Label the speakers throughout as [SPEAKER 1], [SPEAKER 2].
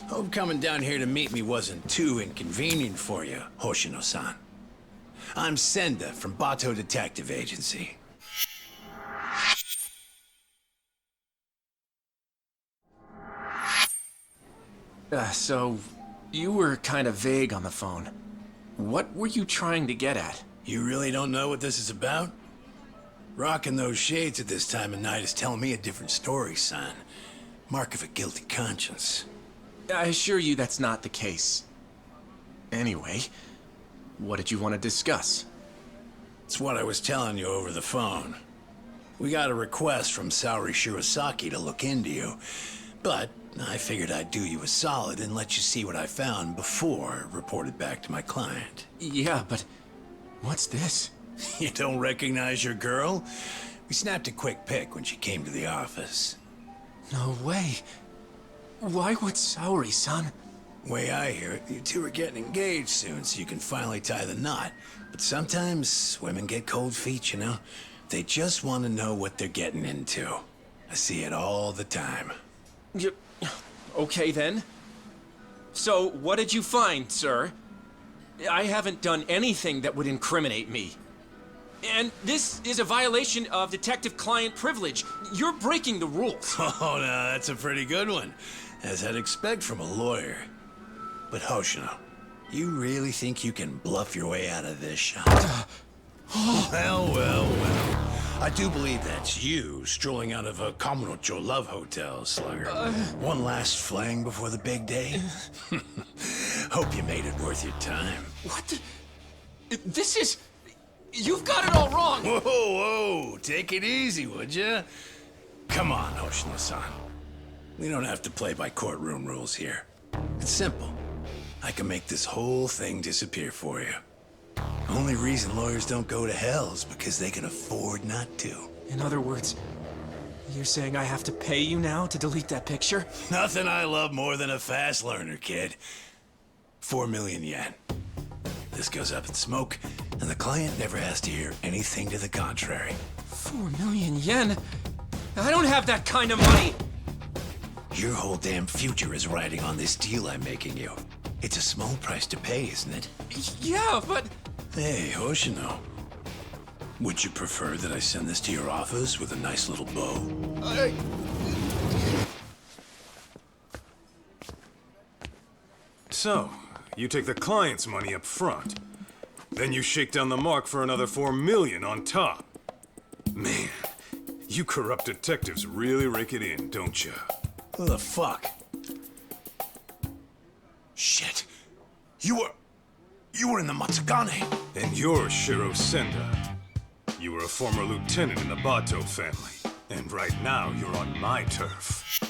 [SPEAKER 1] Hope coming down here to meet me wasn't too inconvenient for you, Hoshino-san. I'm Senda from Bato Detective Agency.
[SPEAKER 2] So, you were kind of vague on the phone. What were you trying to get at?
[SPEAKER 1] You really don't know what this is about? Rocking those shades at this time of night is telling me a different story, son. Mark of a guilty conscience.
[SPEAKER 2] I assure you that's not the case. Anyway, what did you want to discuss?
[SPEAKER 1] It's what I was telling you over the phone. We got a request from Saori Shirosaki to look into you, but I figured I'd do you a solid and let you see what I found before I reported back to my client.
[SPEAKER 2] Yeah, but what's this?
[SPEAKER 1] You don't recognize your girl? We snapped a quick pic when she came to the office.
[SPEAKER 2] No way. Why would Saori-san?
[SPEAKER 1] Way I hear it, you two are getting engaged soon, so you can finally tie the knot. But sometimes women get cold feet, you know? They just want to know what they're getting into. I see it all the time.
[SPEAKER 2] Okay then. So, what did you find, sir? I haven't done anything that would incriminate me. And this is a violation of detective-client privilege. You're breaking the rules.
[SPEAKER 1] Oh, no, that's a pretty good one, as I'd expect from a lawyer. But Hoshino, you really think you can bluff your way out of this shop? Well. I do believe that's you, strolling out of a Kamurocho love hotel, slugger. One last fling before the big day? Hope you made it worth your time.
[SPEAKER 2] What? This is... You've got it all wrong!
[SPEAKER 1] Whoa, take it easy, would ya? Come on, Hoshino-san. We don't have to play by courtroom rules here. It's simple. I can make this whole thing disappear for you. Only reason lawyers don't go to hell is because they can afford not to.
[SPEAKER 2] In other words, you're saying I have to pay you now to delete that picture?
[SPEAKER 1] Nothing I love more than a fast learner, kid. 4 million yen. This goes up in smoke, and the client never has to hear anything to the contrary.
[SPEAKER 2] 4 million yen? I don't have that kind of money!
[SPEAKER 1] Your whole damn future is riding on this deal I'm making you. It's a small price to pay, isn't it?
[SPEAKER 2] Yeah, but...
[SPEAKER 1] Hey, Hoshino. Would you prefer that I send this to your office with a nice little bow?
[SPEAKER 3] So, you take the client's money up front. Then you shake down the mark for another 4 million on top. Man, you corrupt detectives really rake it in, don't you?
[SPEAKER 1] Who the fuck? Shit. You were in the Matsugane.
[SPEAKER 3] And you're Shiro Senda. You were a former lieutenant in the Bato family. And right now, you're on my turf.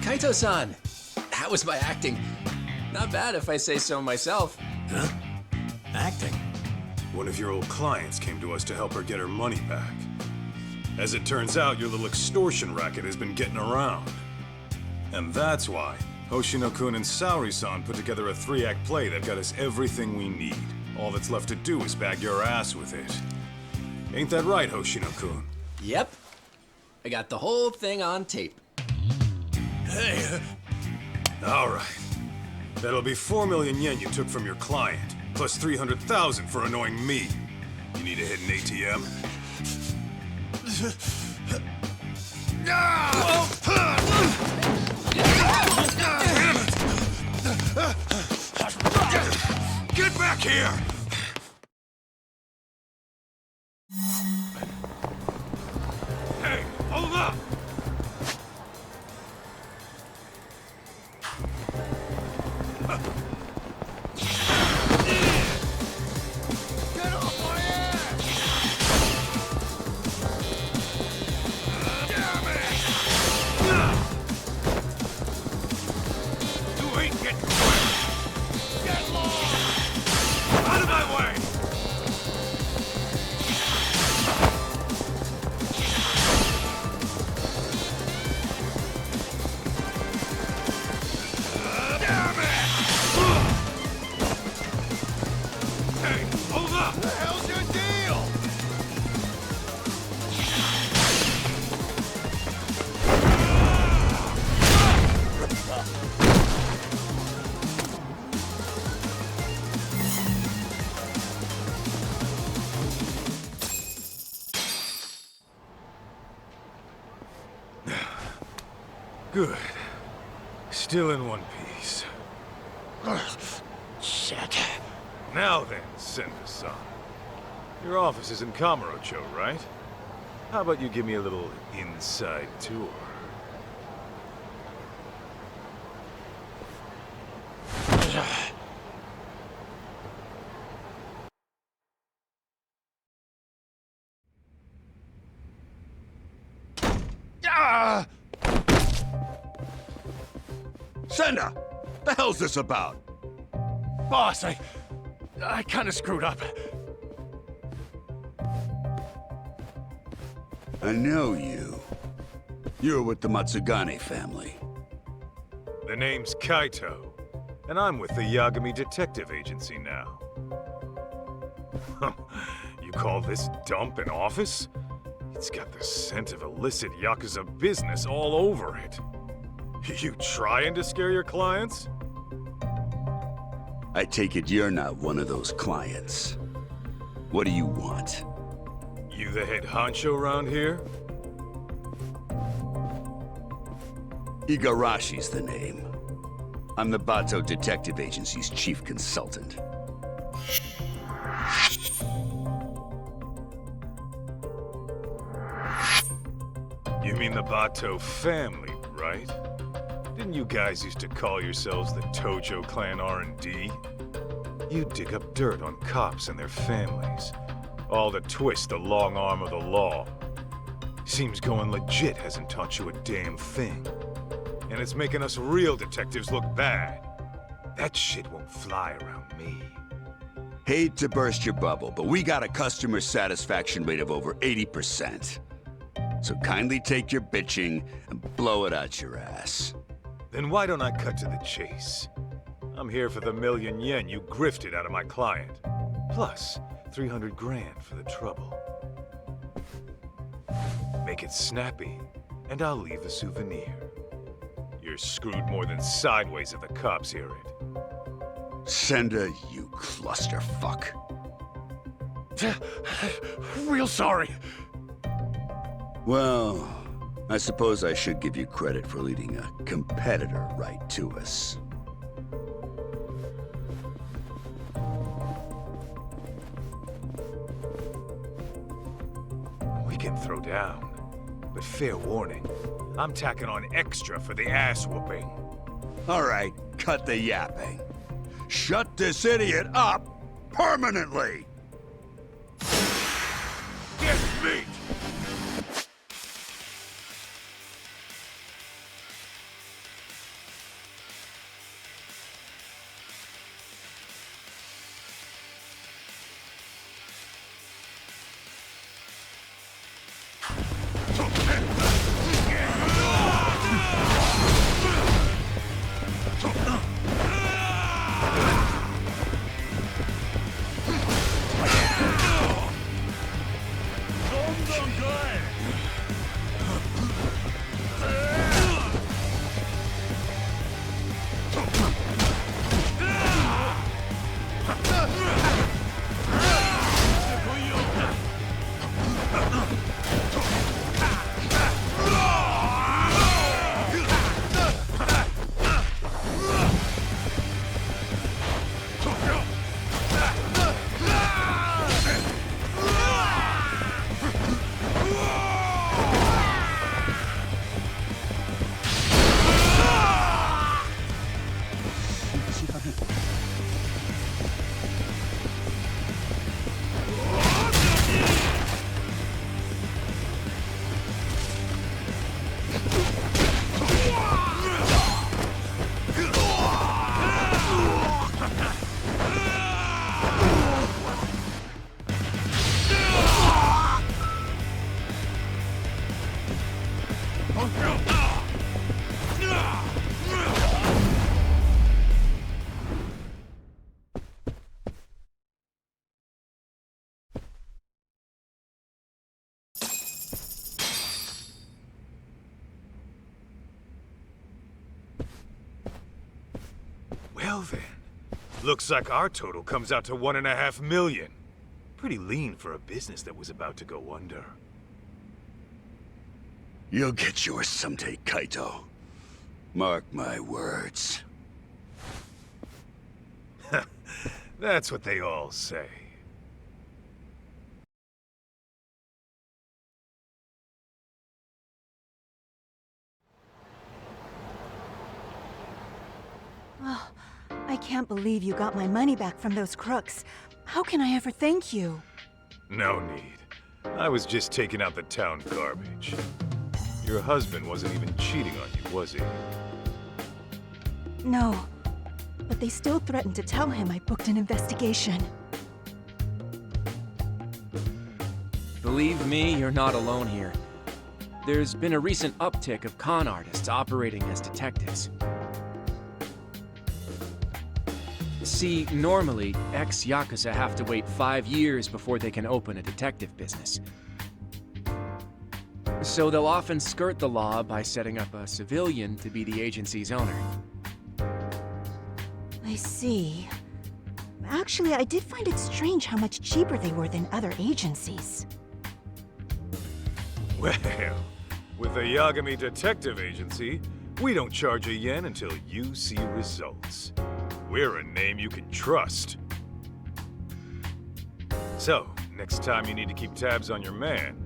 [SPEAKER 2] Kaito-san, that was my acting. Not bad if I say so myself.
[SPEAKER 1] Huh? Acting?
[SPEAKER 3] One of your old clients came to us to help her get her money back. As it turns out, your little extortion racket has been getting around. And that's why Hoshino-kun and Saori-san put together a 3-act play that got us everything we need. All that's left to do is bag your ass with it. Ain't that right, Hoshino-kun?
[SPEAKER 2] Yep. I got the whole thing on tape.
[SPEAKER 1] Hey,
[SPEAKER 3] All right. That'll be 4 million yen you took from your client, plus 300,000 for annoying me. You need a hidden ATM?
[SPEAKER 1] get back here!
[SPEAKER 3] Hey, hold up!
[SPEAKER 1] Get off my ass! Damn it! You ain't getting away! Get lost! Out of my
[SPEAKER 3] Good. Still in one piece.
[SPEAKER 4] Shit.
[SPEAKER 3] Now then, Senda-san. Your office is in Kamurocho, right? How about you give me a little inside tour?
[SPEAKER 4] Ah! Senda! The hell's this about?
[SPEAKER 5] Boss, I kind of screwed up.
[SPEAKER 4] I know you. You're with the Matsugane family.
[SPEAKER 3] The name's Kaito, and I'm with the Yagami Detective Agency now. You call this dump an office? It's got the scent of illicit Yakuza business all over it. You trying to scare your clients?
[SPEAKER 4] I take it you're not one of those clients. What do you want?
[SPEAKER 3] You the head honcho around here?
[SPEAKER 4] Igarashi's the name. I'm the Bato Detective Agency's chief consultant.
[SPEAKER 3] You mean the Bato family, right? Didn't you guys used to call yourselves the Tojo Clan R&D? You dig up dirt on cops and their families, all to twist the long arm of the law. Seems going legit hasn't taught you a damn thing. And it's making us real detectives look bad. That shit won't fly around me.
[SPEAKER 4] Hate to burst your bubble, but we got a customer satisfaction rate of over 80%. So kindly take your bitching and blow it out your ass.
[SPEAKER 3] Then why don't I cut to the chase? I'm here for the million yen you grifted out of my client. Plus, 300 grand for the trouble. Make it snappy, and I'll leave a souvenir. You're screwed more than sideways if the cops hear it.
[SPEAKER 4] Senda, you clusterfuck.
[SPEAKER 5] Real sorry.
[SPEAKER 4] Well, I suppose I should give you credit for leading a competitor right to us.
[SPEAKER 3] We can throw down, but fair warning, I'm tacking on extra for the ass whooping.
[SPEAKER 4] All right, cut the yapping. Shut this idiot up permanently!
[SPEAKER 3] Get me! Well then, looks like our total comes out to 1.5 million. Pretty lean for a business that was about to go under.
[SPEAKER 4] You'll get yours someday, Kaito. Mark my words.
[SPEAKER 3] That's what they all say.
[SPEAKER 6] Oh, I can't believe you got my money back from those crooks. How can I ever thank you?
[SPEAKER 3] No need. I was just taking out the town garbage. Your husband wasn't even cheating on you, was he?
[SPEAKER 6] No, but they still threatened to tell him I booked an investigation.
[SPEAKER 2] Believe me, you're not alone here. There's been a recent uptick of con artists operating as detectives. See, normally, ex-Yakuza have to wait 5 years before they can open a detective business. So they'll often skirt the law by setting up a civilian to be the agency's owner.
[SPEAKER 6] I see. Actually, I did find it strange how much cheaper they were than other agencies.
[SPEAKER 3] Well, with the Yagami Detective Agency, we don't charge a yen until you see results. We're a name you can trust. So, next time you need to keep tabs on your man,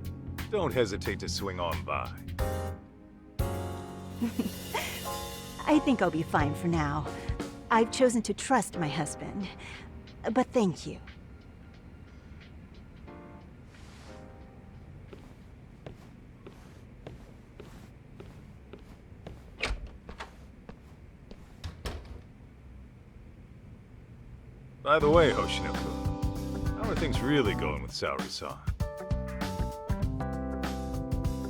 [SPEAKER 3] don't hesitate to swing on by.
[SPEAKER 6] I think I'll be fine for now. I've chosen to trust my husband. But thank you.
[SPEAKER 3] By the way, Hoshino-kun, how are things really going with Saori-san?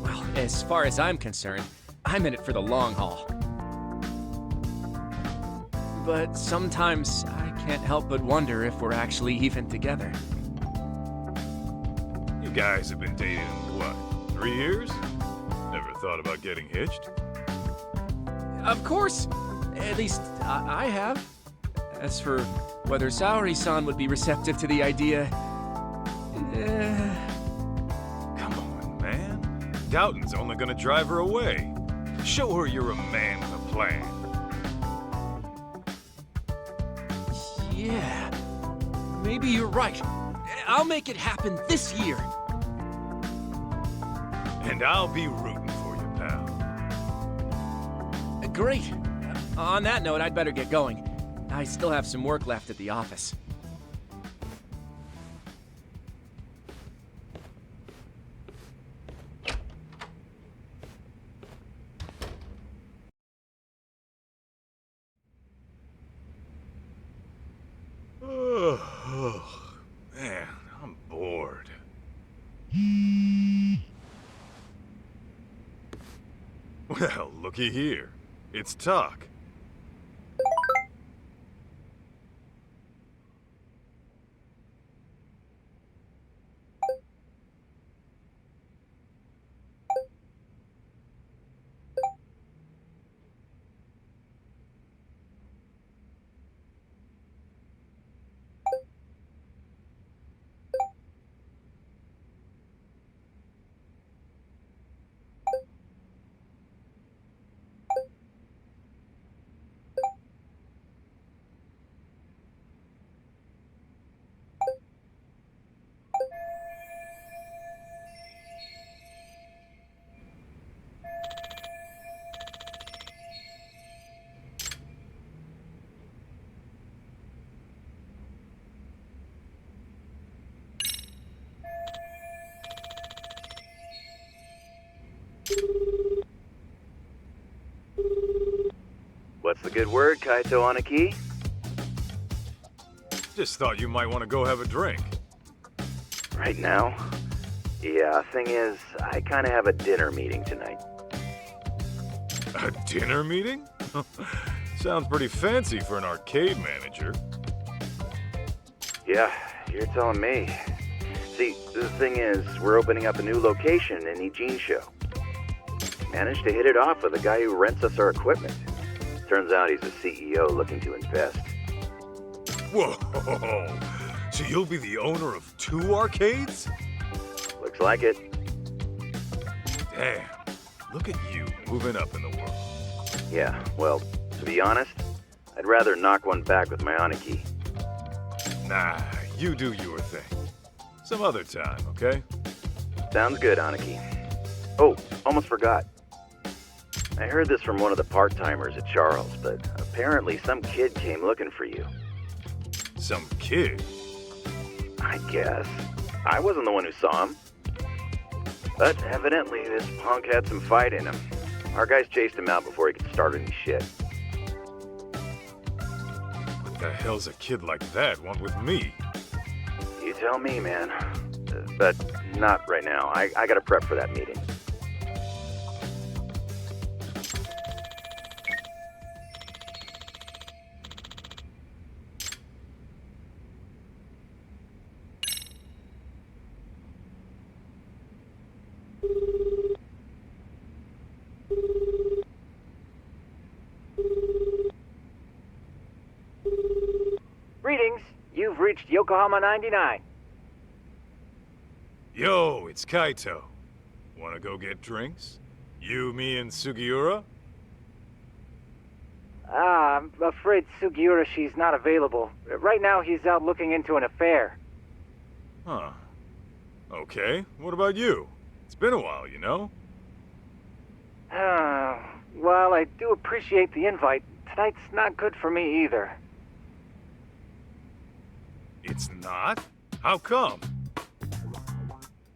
[SPEAKER 2] Well, as far as I'm concerned, I'm in it for the long haul. But sometimes I can't help but wonder if we're actually even together.
[SPEAKER 3] You guys have been dating, what, 3 years? Never thought about getting hitched?
[SPEAKER 2] Of course! At least, I have. As for whether Saori-san would be receptive to the idea...
[SPEAKER 3] Come on, man. Doubting's only gonna drive her away. Show her you're a man with a plan.
[SPEAKER 2] Yeah, maybe you're right. I'll make it happen this year.
[SPEAKER 3] And I'll be rooting for you, pal.
[SPEAKER 2] Great. On that note, I'd better get going. I still have some work left at the office.
[SPEAKER 3] Oh, man, I'm bored. Well, looky here. It's talk.
[SPEAKER 7] What's the good word, Kaito on a key?
[SPEAKER 3] Just thought you might want to go have a drink.
[SPEAKER 7] Right now? Yeah, thing is, I kinda have a dinner meeting tonight.
[SPEAKER 3] A dinner meeting? Sounds pretty fancy for an arcade manager.
[SPEAKER 7] Yeah, you're telling me. See, the thing is, we're opening up a new location in Ijincho. Managed to hit it off with a guy who rents us our equipment. Turns out he's a CEO looking to invest.
[SPEAKER 3] Whoa! So you'll be the owner of 2 arcades?
[SPEAKER 7] Looks like it.
[SPEAKER 3] Damn, look at you moving up in the world.
[SPEAKER 7] Yeah, well, to be honest, I'd rather knock one back with my Aniki.
[SPEAKER 3] Nah, you do your thing. Some other time, okay?
[SPEAKER 7] Sounds good, Aniki. Oh, almost forgot. I heard this from one of the part-timers at Charles, but apparently some kid came looking for you.
[SPEAKER 3] Some kid?
[SPEAKER 7] I guess. I wasn't the one who saw him. But evidently this punk had some fight in him. Our guys chased him out before he could start any shit.
[SPEAKER 3] What the hell's a kid like that want with me?
[SPEAKER 7] You tell me, man. But not right now. I gotta prep for that meeting.
[SPEAKER 8] Greetings. You've reached Yokohama 99.
[SPEAKER 3] Yo, it's Kaito. Wanna go get drinks? You, me, and Sugiura?
[SPEAKER 8] I'm afraid Sugiura, she's not available. Right now, he's out looking into an affair.
[SPEAKER 3] Huh. Okay, what about you? It's been a while, you know?
[SPEAKER 8] Well, I do appreciate the invite. Tonight's not good for me either.
[SPEAKER 3] It's not? How come?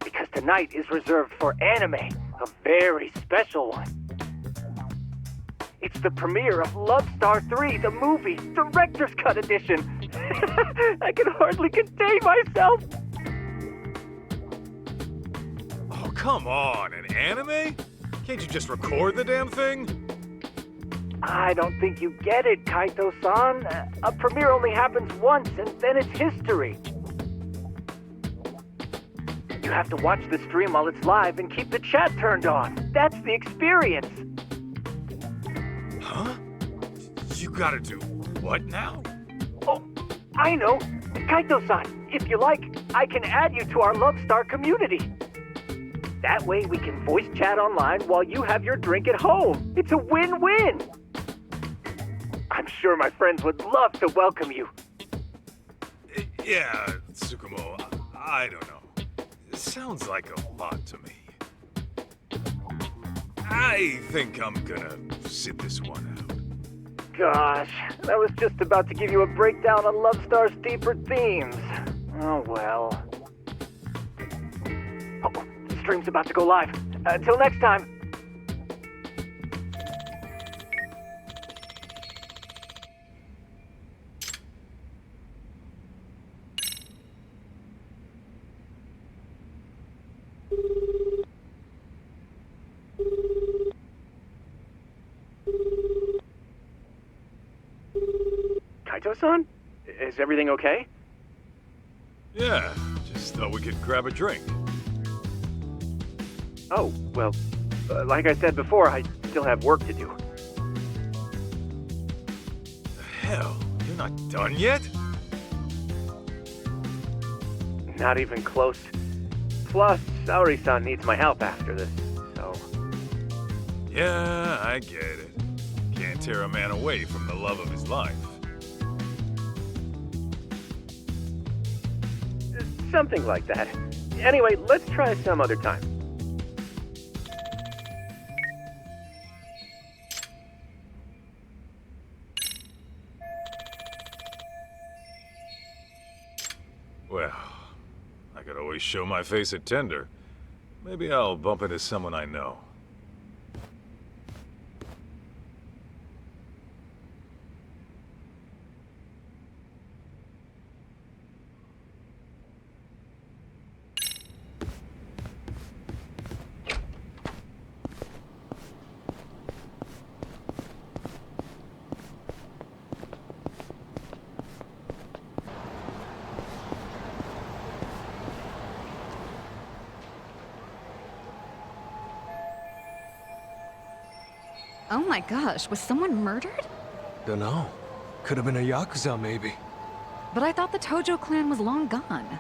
[SPEAKER 8] Because tonight is reserved for anime, a very special one. It's the premiere of Love Star 3, the movie, Director's Cut Edition. I can hardly contain myself.
[SPEAKER 3] Oh, come on, an anime? Can't you just record the damn thing?
[SPEAKER 8] I don't think you get it, Kaito-san. A premiere only happens once, and then it's history. You have to watch the stream while it's live and keep the chat turned on. That's the experience.
[SPEAKER 3] Huh? You gotta do what now?
[SPEAKER 8] Oh, I know. Kaito-san, if you like, I can add you to our Love Star community. That way we can voice chat online while you have your drink at home. It's a win-win. I'm sure my friends would love to welcome you.
[SPEAKER 3] Yeah, Tsukumo, I don't know. It sounds like a lot to me. I think I'm gonna sit this one out.
[SPEAKER 8] Gosh, I was just about to give you a breakdown on Love Star's deeper themes. Oh well. Oh, the stream's about to go live. Till next time. Kaito-san? Is everything okay?
[SPEAKER 3] Yeah, just thought we could grab a drink.
[SPEAKER 8] Oh, well, like I said before, I still have work to do.
[SPEAKER 3] The hell? You're not done yet?
[SPEAKER 8] Not even close. Plus, Saori-san needs my help after this, so...
[SPEAKER 3] Yeah, I get it. Can't tear a man away from the love of his life.
[SPEAKER 8] Something like that. Anyway, let's try some other time.
[SPEAKER 3] Well, I could always show my face at Tender. Maybe I'll bump into someone I know.
[SPEAKER 9] Oh my gosh, was someone murdered?
[SPEAKER 10] Dunno. Could have been a Yakuza, maybe.
[SPEAKER 9] But I thought the Tojo clan was long gone.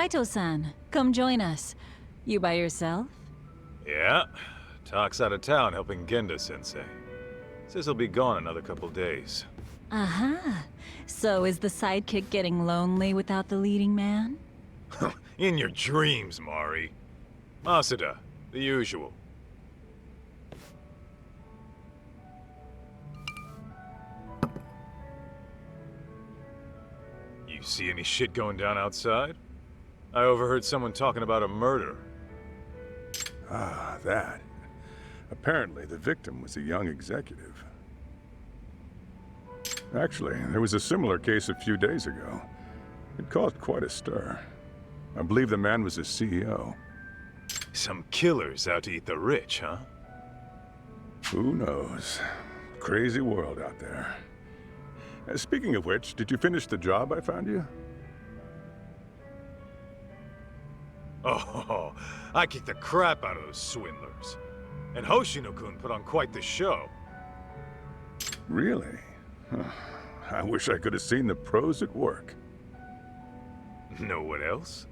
[SPEAKER 11] Kaito-san, come join us. You by yourself?
[SPEAKER 3] Yeah. Talk's out of town helping Genda-sensei. Says he'll be gone another couple days.
[SPEAKER 11] Aha. So is the sidekick getting lonely without the leading man?
[SPEAKER 3] In your dreams, Mari. Masuda, the usual. You see any shit going down outside? I overheard someone talking about a murder.
[SPEAKER 12] Ah, that. Apparently, the victim was a young executive. Actually, there was a similar case a few days ago. It caused quite a stir. I believe the man was a CEO.
[SPEAKER 3] Some killers out to eat the rich, huh?
[SPEAKER 12] Who knows? Crazy world out there. Speaking of which, did you finish the job I found you?
[SPEAKER 3] Oh, I kicked the crap out of those swindlers. And Hoshino-kun put on quite the show.
[SPEAKER 12] Really? Huh. I wish I could have seen the pros at work.
[SPEAKER 3] Know what else?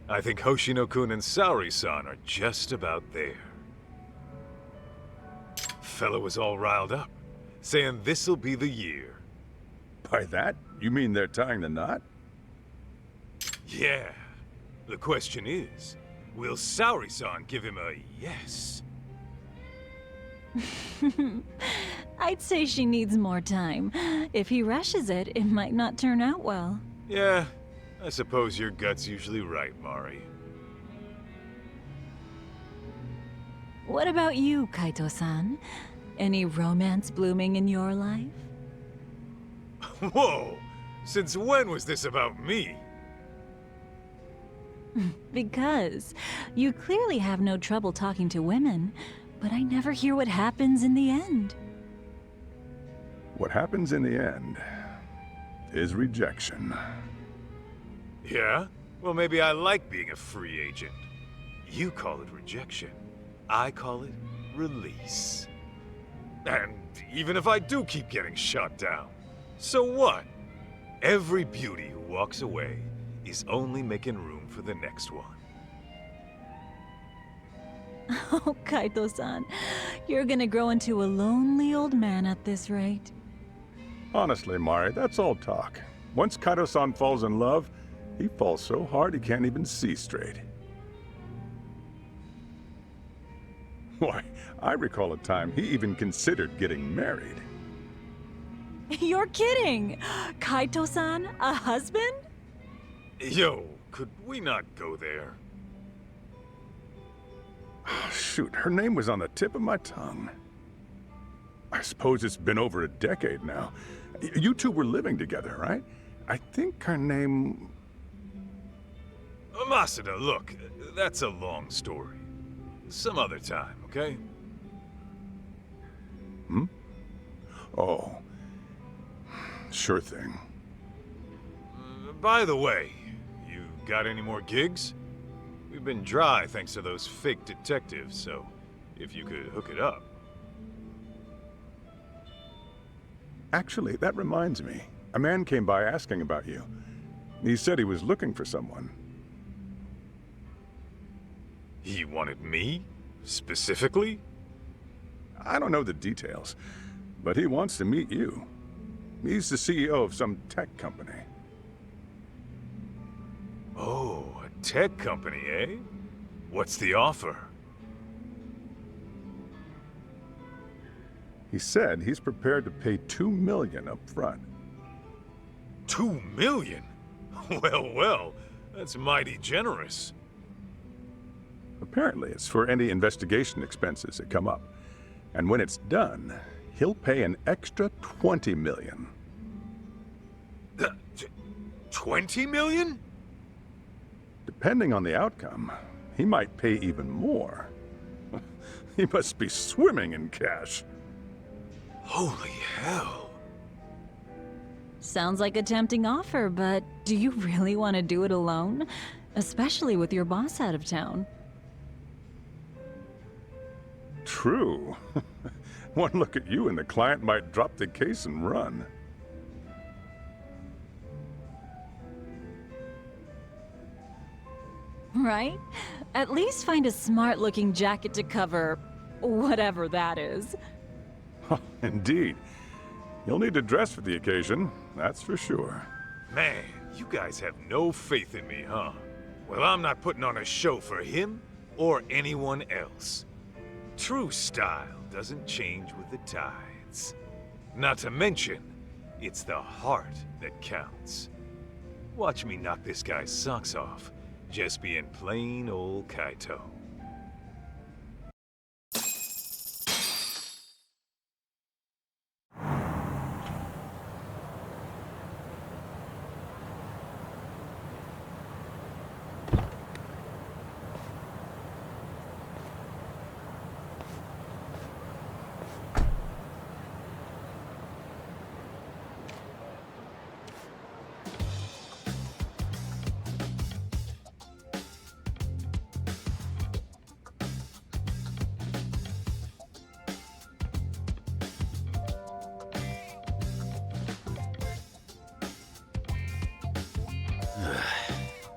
[SPEAKER 3] I think Hoshino-kun and Saori-san are just about there. Fella was all riled up, saying this'll be the year.
[SPEAKER 12] By that, you mean they're tying the knot?
[SPEAKER 3] Yeah. The question is, will Saori-san give him a yes?
[SPEAKER 11] I'd say she needs more time. If he rushes it, it might not turn out well.
[SPEAKER 3] Yeah, I suppose your gut's usually right, Mari.
[SPEAKER 11] What about you, Kaito-san? Any romance blooming in your life?
[SPEAKER 3] Whoa! Since when was this about me?
[SPEAKER 11] Because you clearly have no trouble talking to women, but I never hear what happens in the end.
[SPEAKER 12] What happens in the end is rejection.
[SPEAKER 3] Yeah? Well, maybe I like being a free agent. You call it rejection. I call it release. And even if I do keep getting shot down, so what? Every beauty who walks away is only making room for the next one.
[SPEAKER 11] Oh, Kaito-san, you're gonna grow into a lonely old man at this rate.
[SPEAKER 12] Honestly, Mari, that's all talk. Once Kaito-san falls in love, he falls so hard he can't even see straight. Why, I recall a time he even considered getting married.
[SPEAKER 11] You're kidding! Kaito-san, a husband?
[SPEAKER 3] Yo, could we not go there?
[SPEAKER 12] Shoot, her name was on the tip of my tongue. I suppose it's been over a decade now. You two were living together, right? I think her name...
[SPEAKER 3] Masuda, look, that's a long story. Some other time, okay?
[SPEAKER 12] Hmm? Oh. Sure thing.
[SPEAKER 3] By the way, you got any more gigs? We've been dry thanks to those fake detectives, so if you could hook it up.
[SPEAKER 12] Actually, that reminds me. A man came by asking about you. He said he was looking for someone.
[SPEAKER 3] He wanted me? Specifically?
[SPEAKER 12] I don't know the details, but he wants to meet you. He's the CEO of some tech company.
[SPEAKER 3] Oh, a tech company, eh? What's the offer?
[SPEAKER 12] He said he's prepared to pay $2 million up front.
[SPEAKER 3] $2 million? Well, well, that's mighty generous.
[SPEAKER 12] Apparently, it's for any investigation expenses that come up. And when it's done, he'll pay an extra $20 million.
[SPEAKER 3] 20 million?
[SPEAKER 12] Depending on the outcome, he might pay even more. He must be swimming in cash.
[SPEAKER 3] Holy hell.
[SPEAKER 11] Sounds like a tempting offer, but do you really want to do it alone? Especially with your boss out of town.
[SPEAKER 12] True. One look at you and the client might drop the case and run.
[SPEAKER 11] Right? At least find a smart-looking jacket to cover whatever that is.
[SPEAKER 12] Indeed. You'll need to dress for the occasion, that's for sure.
[SPEAKER 3] Man, you guys have no faith in me, huh? Well, I'm not putting on a show for him or anyone else. True style doesn't change with the tides. Not to mention, it's the heart that counts. Watch me knock this guy's socks off, just being plain old Kaito.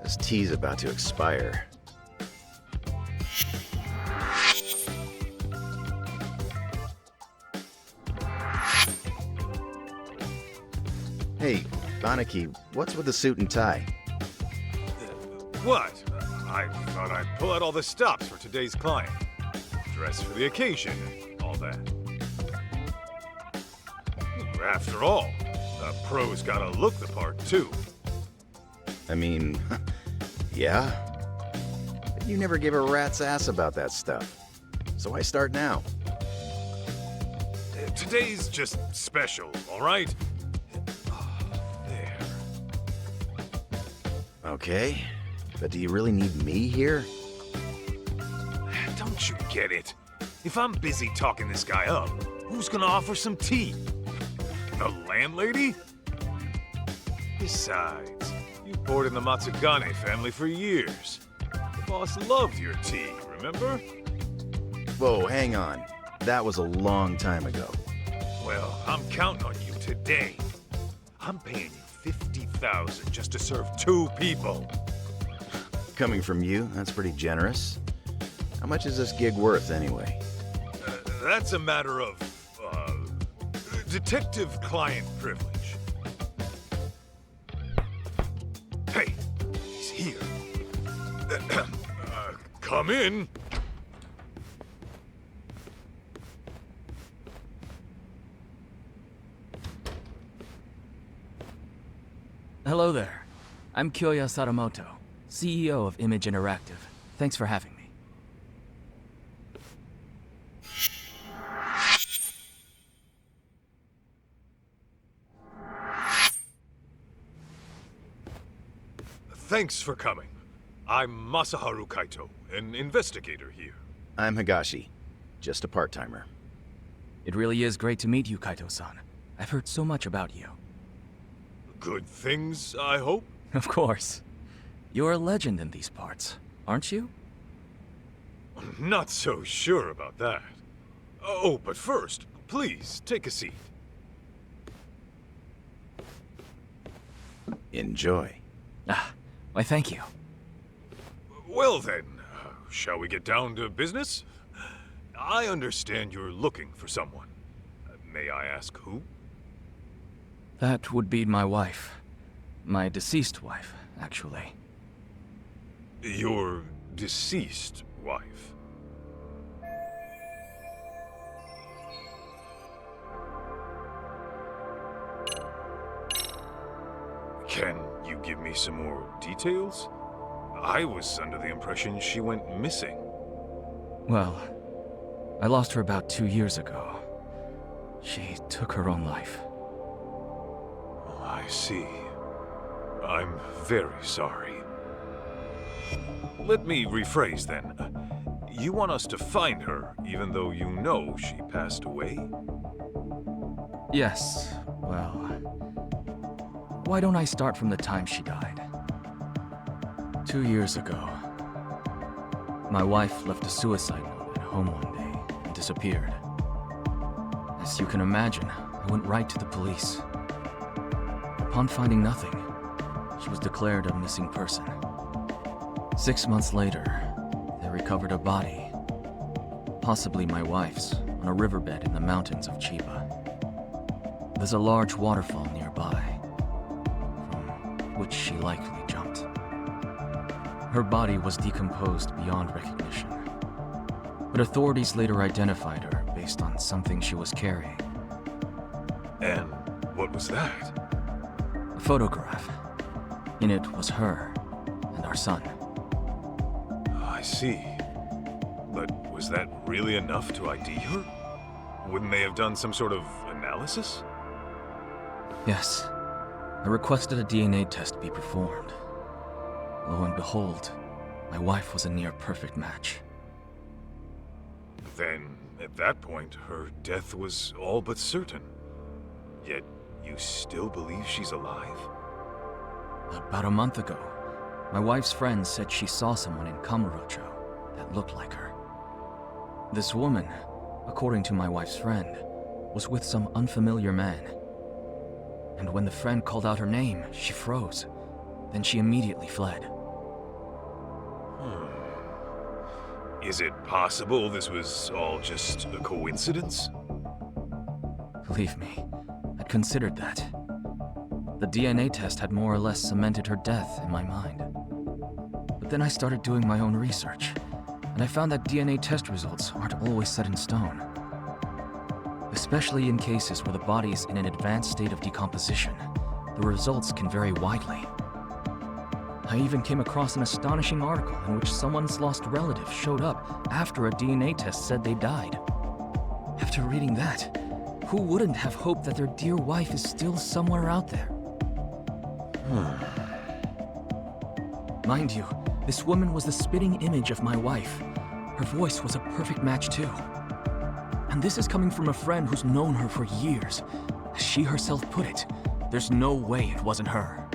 [SPEAKER 7] This tea's about to expire. Hey, Aniki, what's with the suit and tie?
[SPEAKER 3] What? I thought I'd pull out all the stops for today's client. Dress for the occasion and all that. After all, the pro's gotta look the part, too.
[SPEAKER 7] I mean, yeah. But you never give a rat's ass about that stuff. So I start now.
[SPEAKER 3] Today's just special, all right? There.
[SPEAKER 7] Okay, but do you really need me here?
[SPEAKER 3] Don't you get it? If I'm busy talking this guy up, who's gonna offer some tea? The landlady? Besides, you poured in the Matsugane family for years. The boss loved your tea, remember?
[SPEAKER 7] Whoa, hang on. That was a long time ago.
[SPEAKER 3] Well, I'm counting on you today. I'm paying you 50,000 just to serve 2 people.
[SPEAKER 7] Coming from you, that's pretty generous. How much is this gig worth, anyway?
[SPEAKER 3] That's a matter of, detective-client privilege. Hey, he's here. Come in.
[SPEAKER 13] Hello there. I'm Kyoya Sadamoto, CEO of Image Interactive. Thanks for having me.
[SPEAKER 3] Thanks for coming. I'm Masaharu Kaito, an investigator here.
[SPEAKER 7] I'm Higashi, just a part-timer.
[SPEAKER 13] It really is great to meet you, Kaito-san. I've heard so much about you.
[SPEAKER 3] Good things, I hope?
[SPEAKER 13] Of course. You're a legend in these parts, aren't you?
[SPEAKER 3] Not so sure about that. Oh, but first, please, take a seat.
[SPEAKER 7] Enjoy.
[SPEAKER 13] Ah, why thank you.
[SPEAKER 3] Well then, shall we get down to business? I understand you're looking for someone. May I ask who?
[SPEAKER 13] That would be my wife. My deceased wife, actually.
[SPEAKER 3] Your deceased wife? Can you give me some more details? I was under the impression she went missing.
[SPEAKER 13] Well, I lost her about 2 years ago. She took her own life.
[SPEAKER 3] I see. I'm very sorry. Let me rephrase then. You want us to find her, even though you know she passed away?
[SPEAKER 13] Yes, well... Why don't I start from the time she died? 2 years ago, my wife left a suicide note at home one day and disappeared. As you can imagine, I went right to the police. Upon finding nothing, she was declared a missing person. 6 months later, they recovered a body, possibly my wife's, on a riverbed in the mountains of Chiba. There's a large waterfall nearby, from which she likely jumped. Her body was decomposed beyond recognition, but authorities later identified her based on something she was carrying.
[SPEAKER 3] And what was that?
[SPEAKER 13] A photograph. In it was her and our son.
[SPEAKER 3] I see. But was that really enough to ID her? Wouldn't they have done some sort of analysis?
[SPEAKER 13] Yes. I requested a DNA test be performed. Lo and behold, my wife was a near-perfect match.
[SPEAKER 3] Then, at that point, her death was all but certain. Yet, you still believe she's alive?
[SPEAKER 13] About a month ago, my wife's friend said she saw someone in Kamurocho that looked like her. This woman, according to my wife's friend, was with some unfamiliar man. And when the friend called out her name, she froze. Then she immediately fled.
[SPEAKER 3] Is it possible this was all just a coincidence?
[SPEAKER 13] Believe me, I'd considered that. The DNA test had more or less cemented her death in my mind. But then I started doing my own research, and I found that DNA test results aren't always set in stone. Especially in cases where the body is in an advanced state of decomposition, the results can vary widely. I even came across an astonishing article in which someone's lost relative showed up after a DNA test said they died. After reading that, who wouldn't have hoped that their dear wife is still somewhere out there? Mind you, this woman was the spitting image of my wife. Her voice was a perfect match too. And this is coming from a friend who's known her for years. As she herself put it, there's no way it wasn't her.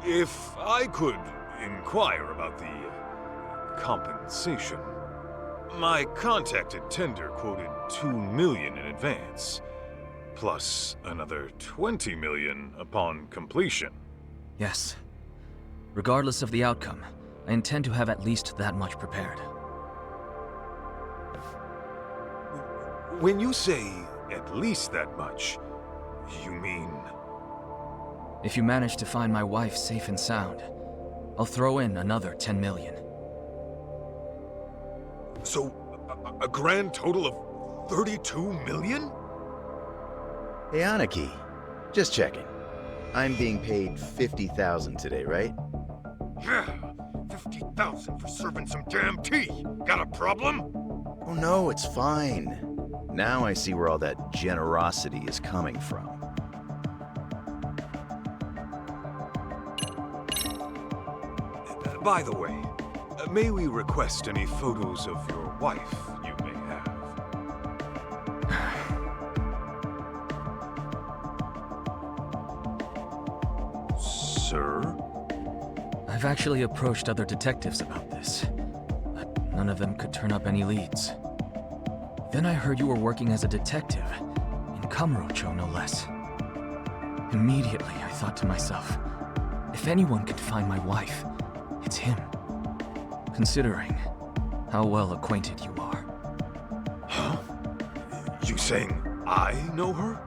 [SPEAKER 3] If I could inquire about the compensation. My contacted tender quoted $2 million in advance, plus another $20 million upon completion.
[SPEAKER 13] Yes. Regardless of the outcome, I intend to have at least that much prepared.
[SPEAKER 3] When you say at least that much, you mean...
[SPEAKER 13] If you manage to find my wife safe and sound, I'll throw in another $10 million.
[SPEAKER 3] So, a grand total of $32 million?
[SPEAKER 7] Hey, Aniki. Just checking. I'm being paid $50,000 today, right?
[SPEAKER 3] Yeah, $50,000 for serving some damn tea. Got a problem?
[SPEAKER 7] Oh no, it's fine. Now I see where all that generosity is coming from.
[SPEAKER 3] By the way, may we request any photos of your wife you may have? Sir?
[SPEAKER 13] I've actually approached other detectives about this, but none of them could turn up any leads. Then I heard you were working as a detective, in Kamurocho no less. Immediately I thought to myself, if anyone can find my wife, it's him. Considering how well acquainted you are.
[SPEAKER 3] Huh? You saying I know her?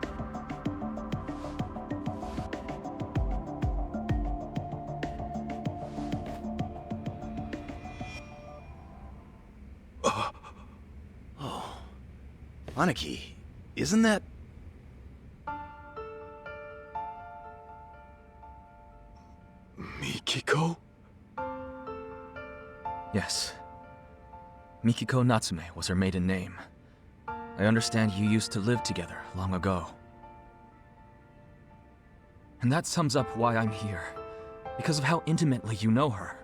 [SPEAKER 7] Oh. Aniki, isn't that...
[SPEAKER 3] Mikiko?
[SPEAKER 13] Yes. Mikiko Natsume was her maiden name. I understand you used to live together long ago. And that sums up why I'm here. Because of how intimately you know her.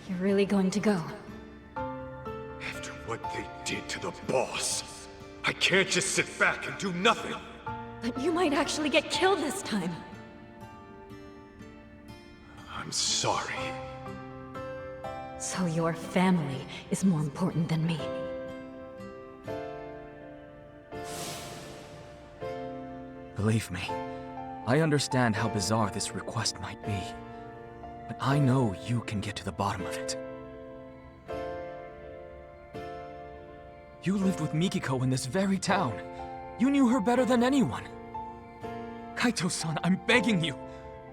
[SPEAKER 11] You're really going to go?
[SPEAKER 3] After what they did to the boss, I can't just sit back and do nothing.
[SPEAKER 11] But you might actually get killed this time.
[SPEAKER 3] I'm sorry.
[SPEAKER 11] So your family is more important than me.
[SPEAKER 13] Believe me, I understand how bizarre this request might be. But I know you can get to the bottom of it. You lived with Mikiko in this very town. You knew her better than anyone. Kaito-san, I'm begging you.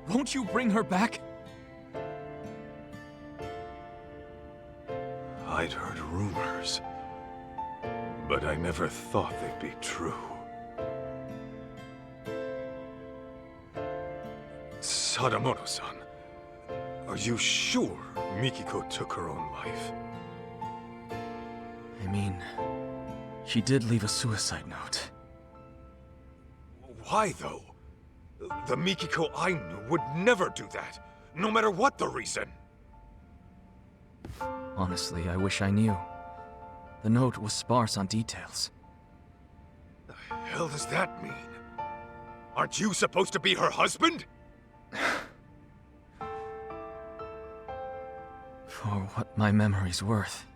[SPEAKER 13] Won't you bring her back?
[SPEAKER 3] I'd heard rumors, but I never thought they'd be true. Sadamoto-san, are you sure Mikiko took her own life?
[SPEAKER 13] I mean, she did leave a suicide note.
[SPEAKER 3] Why, though? The Mikiko I knew would never do that, no matter what the reason.
[SPEAKER 13] Honestly, I wish I knew. The note was sparse on details.
[SPEAKER 3] The hell does that mean? Aren't you supposed to be her husband?
[SPEAKER 13] For what my memory's worth,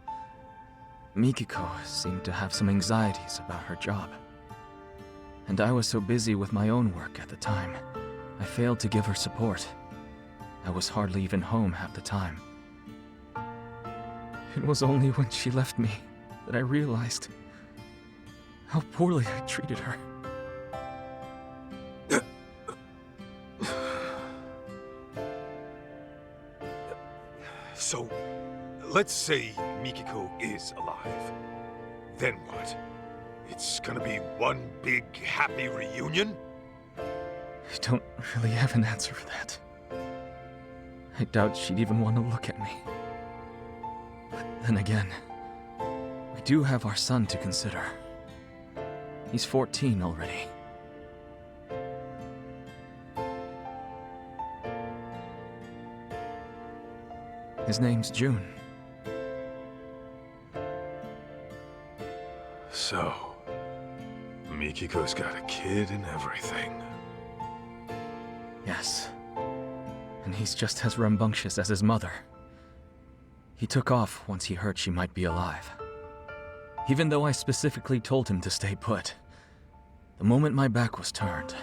[SPEAKER 13] Mikiko seemed to have some anxieties about her job. And I was so busy with my own work at the time, I failed to give her support. I was hardly even home half the time. It was only when she left me that I realized how poorly I treated her.
[SPEAKER 3] So, let's say Mikiko is alive. Then what? It's gonna be one big happy reunion?
[SPEAKER 13] I don't really have an answer for that. I doubt she'd even want to look at me. But then again, we do have our son to consider. He's 14 already. His name's June.
[SPEAKER 3] So, Mikiko's got a kid and everything.
[SPEAKER 13] Yes. And he's just as rambunctious as his mother. He took off once he heard she might be alive. Even though I specifically told him to stay put, the moment my back was turned,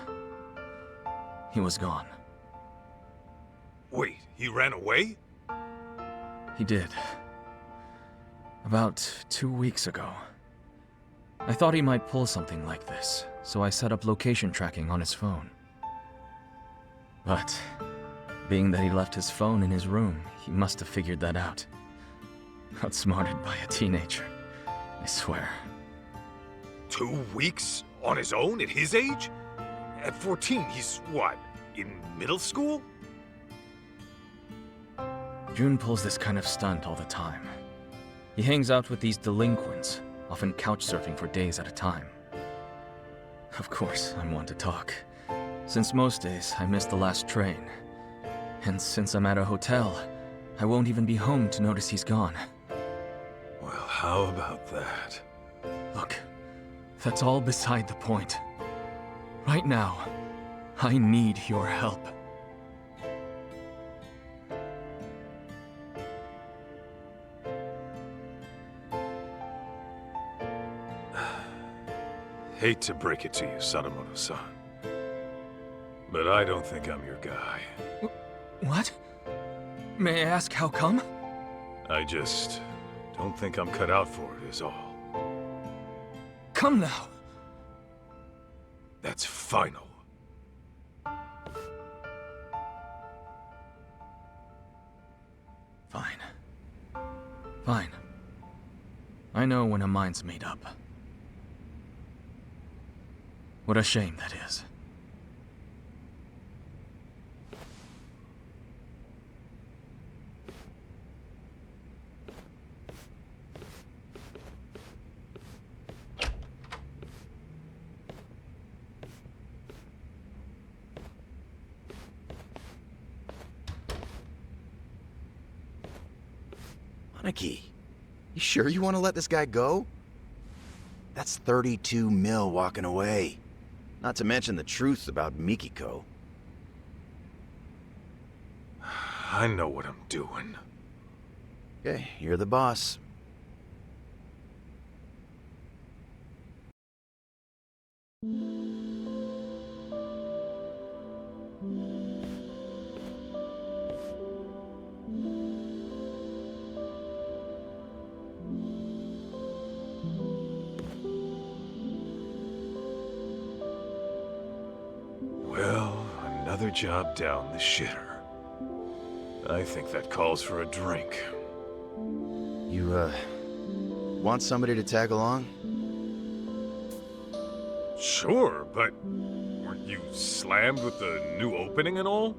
[SPEAKER 13] he was gone.
[SPEAKER 3] Wait, he ran away?
[SPEAKER 13] He did. About 2 weeks ago. I thought he might pull something like this, so I set up location tracking on his phone. But, being that he left his phone in his room, he must have figured that out. Outsmarted by a teenager, I swear.
[SPEAKER 3] 2 weeks on his own at his age? At 14, he's what, in middle school?
[SPEAKER 13] June pulls this kind of stunt all the time. He hangs out with these delinquents, often couch surfing for days at a time. Of course, I'm one to talk. Since most days, I miss the last train. And since I'm at a hotel, I won't even be home to notice he's gone.
[SPEAKER 3] Well, how about that?
[SPEAKER 13] Look, that's all beside the point. Right now, I need your help.
[SPEAKER 3] Hate to break it to you, Sadamoto-san, but I don't think I'm your guy.
[SPEAKER 13] What? May I ask how come?
[SPEAKER 3] I just don't think I'm cut out for it, is all.
[SPEAKER 13] Come now.
[SPEAKER 3] That's final.
[SPEAKER 13] Fine. Fine. I know when a mind's made up. What a shame that is.
[SPEAKER 14] Aniki, you sure you want to let this guy go? That's 32 mil walking away. Not to mention the truth about Mikiko.
[SPEAKER 3] I know what I'm doing.
[SPEAKER 14] Okay, you're the boss.
[SPEAKER 3] Well, another job down the shitter. I think that calls for a drink.
[SPEAKER 14] You, want somebody to tag along?
[SPEAKER 3] Sure, but weren't you slammed with the new opening and all?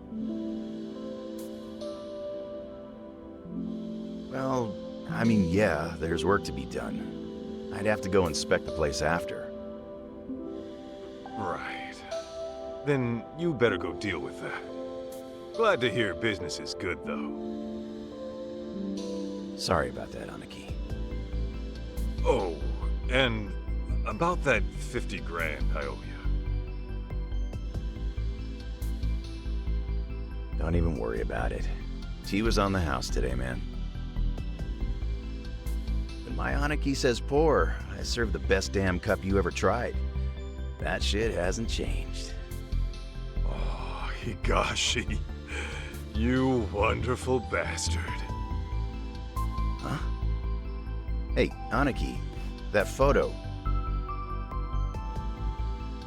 [SPEAKER 14] Well, I mean, yeah, there's work to be done. I'd have to go inspect the place after.
[SPEAKER 3] Right. Then you better go deal with that. Glad to hear business is good, though.
[SPEAKER 14] Sorry about that, Aniki.
[SPEAKER 3] Oh, and about that 50 grand I owe you.
[SPEAKER 14] Don't even worry about it. Tea was on the house today, man. When my Aniki says pour, I serve the best damn cup you ever tried. That shit hasn't changed.
[SPEAKER 3] Oh, Higashi. You wonderful bastard.
[SPEAKER 14] Huh? Hey, Aniki, that photo.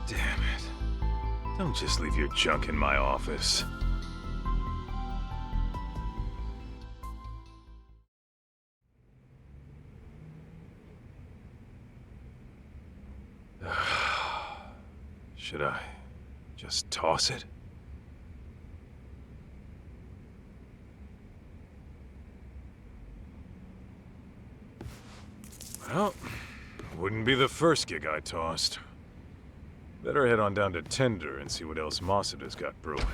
[SPEAKER 3] Damn it. Don't just leave your junk in my office. Should I just toss it? Well, wouldn't be the first gig I tossed. Better head on down to Tender and see what else Masuda's got brewing.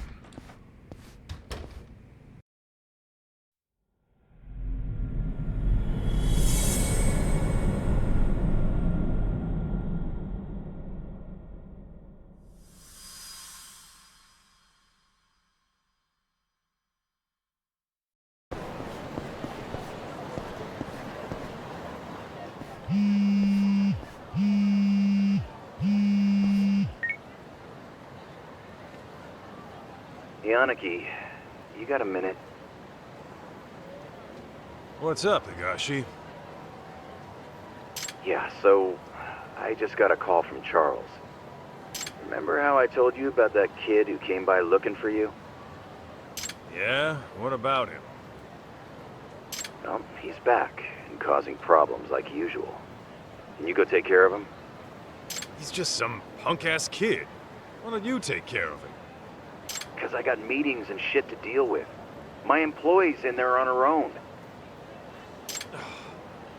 [SPEAKER 7] Aniki, you got a minute?
[SPEAKER 3] What's up, Higashi?
[SPEAKER 7] Yeah, so I just got a call from Charles. Remember how I told you about that kid who came by looking for you?
[SPEAKER 3] Yeah? What about him?
[SPEAKER 7] Well, he's back and causing problems like usual. Can you go take care of him?
[SPEAKER 3] He's just some punk-ass kid. Why don't you take care of him?
[SPEAKER 7] Because I got meetings and shit to deal with. My employee's in there on her own.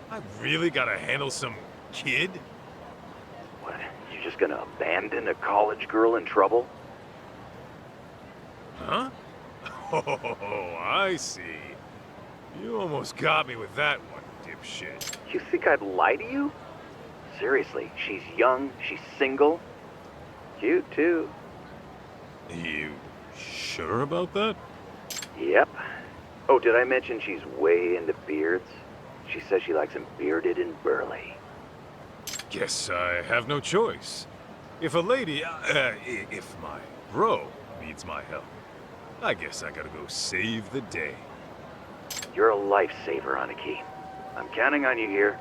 [SPEAKER 3] I really gotta handle some kid?
[SPEAKER 7] What, you just gonna abandon a college girl in trouble?
[SPEAKER 3] Huh? Oh, I see. You almost got me with that one, dipshit.
[SPEAKER 7] You think I'd lie to you? Seriously, she's young, she's single. Cute, too.
[SPEAKER 3] You sure about that?
[SPEAKER 7] Yep. Oh, did I mention she's way into beards? She says she likes them bearded and burly.
[SPEAKER 3] Guess I have no choice. If a lady, if my bro needs my help, I guess I gotta go save the day.
[SPEAKER 7] You're a lifesaver, Aniki. I'm counting on you here.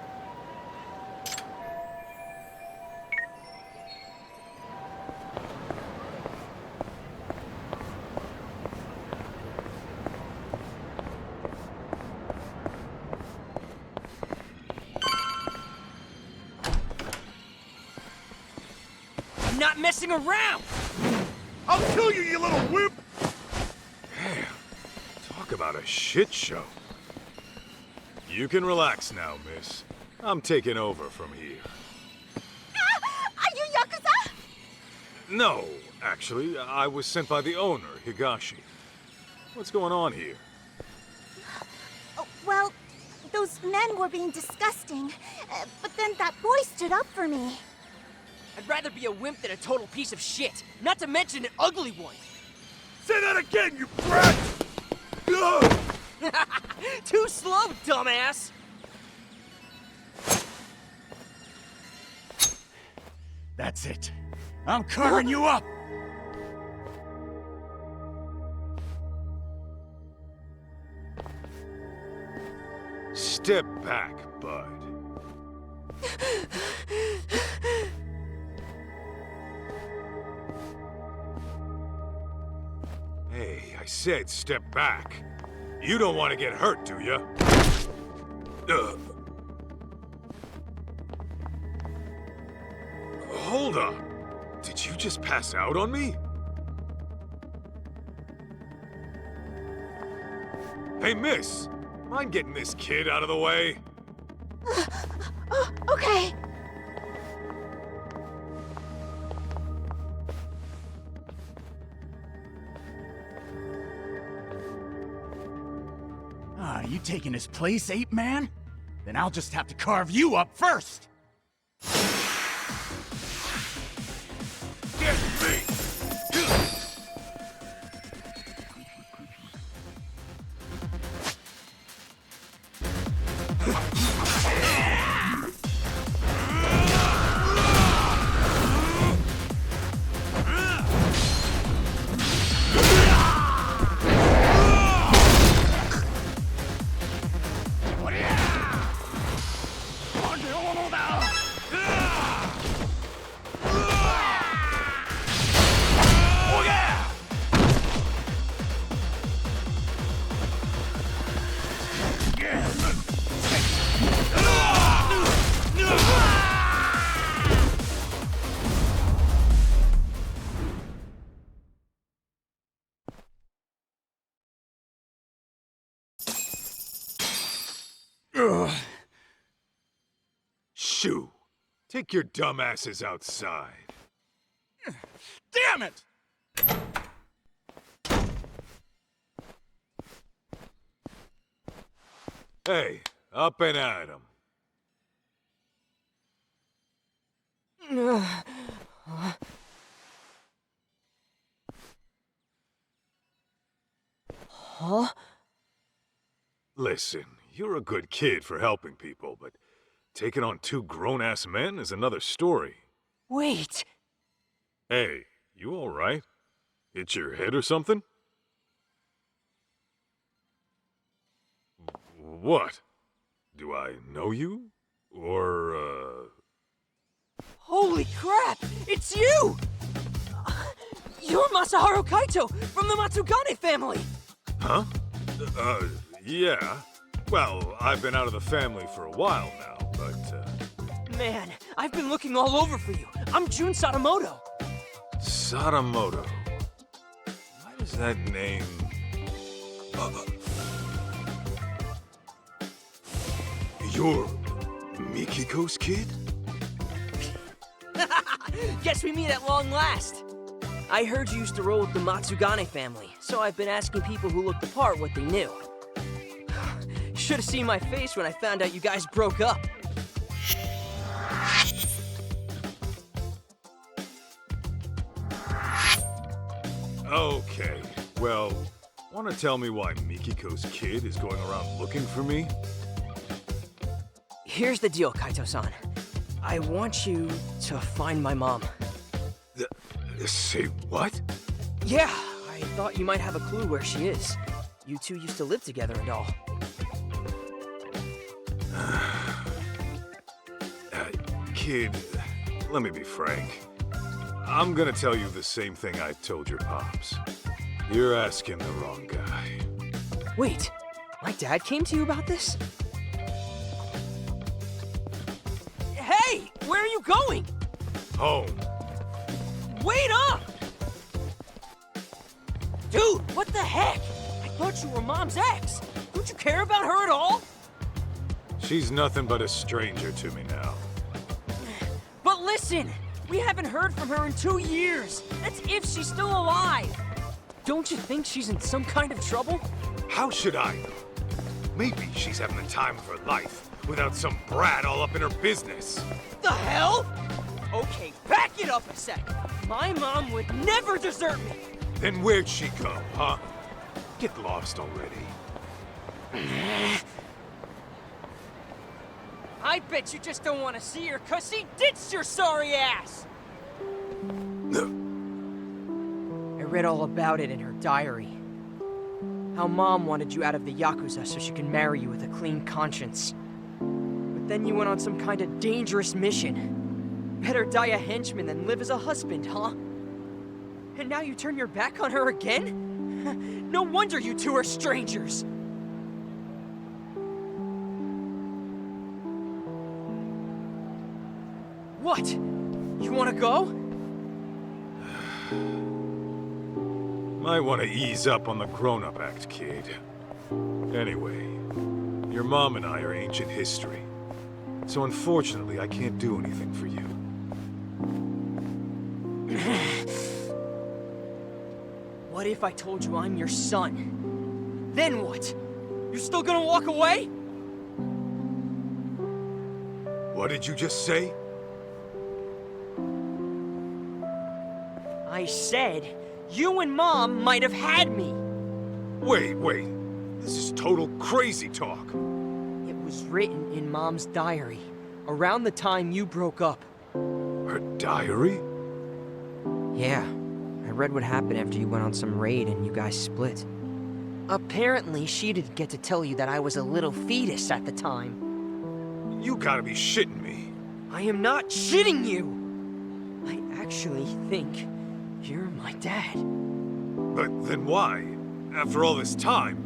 [SPEAKER 15] I'm not messing around!
[SPEAKER 3] I'll kill you, you little wimp! Damn. Talk about a shit show. You can relax now, miss. I'm taking over from here.
[SPEAKER 6] Are you Yakuza?
[SPEAKER 3] No, actually, I was sent by the owner, Higashi. What's going on here?
[SPEAKER 6] Oh, well, those men were being disgusting, but then that boy stood up for me.
[SPEAKER 15] I'd rather be a wimp than a total piece of shit, not to mention an ugly one.
[SPEAKER 3] Say that again, you brat!
[SPEAKER 15] Too slow, dumbass!
[SPEAKER 5] That's it. I'm carving you up!
[SPEAKER 3] Step back, bud. Hey, I said step back. You don't want to get hurt, do you? Hold up. Did you just pass out on me? Hey, miss. Mind getting this kid out of the way?
[SPEAKER 6] Okay.
[SPEAKER 5] Are you taking his place, ape man? Then I'll just have to carve you up first!
[SPEAKER 3] Get me! Shoo! Take your dumbasses outside.
[SPEAKER 5] Damn it!
[SPEAKER 3] Hey, up and at 'em.
[SPEAKER 15] Huh?
[SPEAKER 3] Listen, you're a good kid for helping people, but taking on two grown-ass men is another story.
[SPEAKER 15] Wait!
[SPEAKER 3] Hey, you all right? Hit your head or something? What? Do I know you? Or,
[SPEAKER 15] Holy crap! It's you! You're Masaharu Kaito from the Matsugane family!
[SPEAKER 3] Huh? Yeah. Well, I've been out of the family for a while now, but,
[SPEAKER 15] Man, I've been looking all over for you. I'm Jun Sadamoto.
[SPEAKER 3] Sadamoto. Why does that name... You're Mikiko's kid?
[SPEAKER 15] Guess we meet at long last. I heard you used to roll with the Matsugane family, so I've been asking people who looked the part what they knew. Should have seen my face when I found out you guys broke up.
[SPEAKER 3] Okay, well, want to tell me why Mikiko's kid is going around looking for me?
[SPEAKER 15] Here's the deal, Kaito-san. I want you to find my mom.
[SPEAKER 3] Say what?
[SPEAKER 15] Yeah, I thought you might have a clue where she is. You two used to live together and all.
[SPEAKER 3] Kid, let me be frank. I'm gonna tell you the same thing I told your pops. You're asking the wrong guy.
[SPEAKER 15] Wait, my dad came to you about this? Hey, where are you going?
[SPEAKER 3] Home.
[SPEAKER 15] Wait up! Dude, what the heck? I thought you were Mom's ex. Don't you care about her at all?
[SPEAKER 3] She's nothing but a stranger to me now.
[SPEAKER 15] But listen, we haven't heard from her in 2 years. That's if she's still alive. Don't you think she's in some kind of trouble?
[SPEAKER 3] How should I know? Maybe she's having the time of her life without some brat all up in her business.
[SPEAKER 15] The hell? Okay, back it up a sec. My mom would never desert me.
[SPEAKER 3] Then where'd she go, huh? get lost already.
[SPEAKER 15] I bet you just don't want to see her, 'cause she ditched your sorry ass! I read all about it in her diary. How Mom wanted you out of the Yakuza so she could marry you with a clean conscience. But then you went on some kind of dangerous mission. Better die a henchman than live as a husband, huh? And now you turn your back on her again? No wonder you two are strangers! What? You wanna go?
[SPEAKER 3] Might want to ease up on the grown-up act, kid. Anyway, your mom and I are ancient history. So unfortunately, I can't do anything for you.
[SPEAKER 15] What if I told you I'm your son? Then what? You're still gonna walk away?
[SPEAKER 3] What did you just say?
[SPEAKER 15] I said, you and Mom might have had me.
[SPEAKER 3] Wait. This is total crazy talk.
[SPEAKER 15] It was written in Mom's diary, around the time you broke up.
[SPEAKER 3] Her diary?
[SPEAKER 15] Yeah. I read what happened after you went on some raid and you guys split. Apparently, she didn't get to tell you that I was a little fetus at the time.
[SPEAKER 3] You gotta be shitting me.
[SPEAKER 15] I am not shitting you! I actually think you're my dad.
[SPEAKER 3] But then why? After all this time?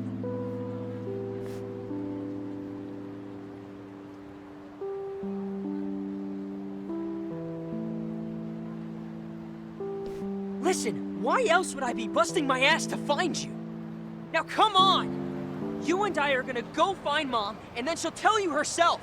[SPEAKER 15] Listen, why else would I be busting my ass to find you? Now come on! You and I are gonna go find Mom, and then she'll tell you herself.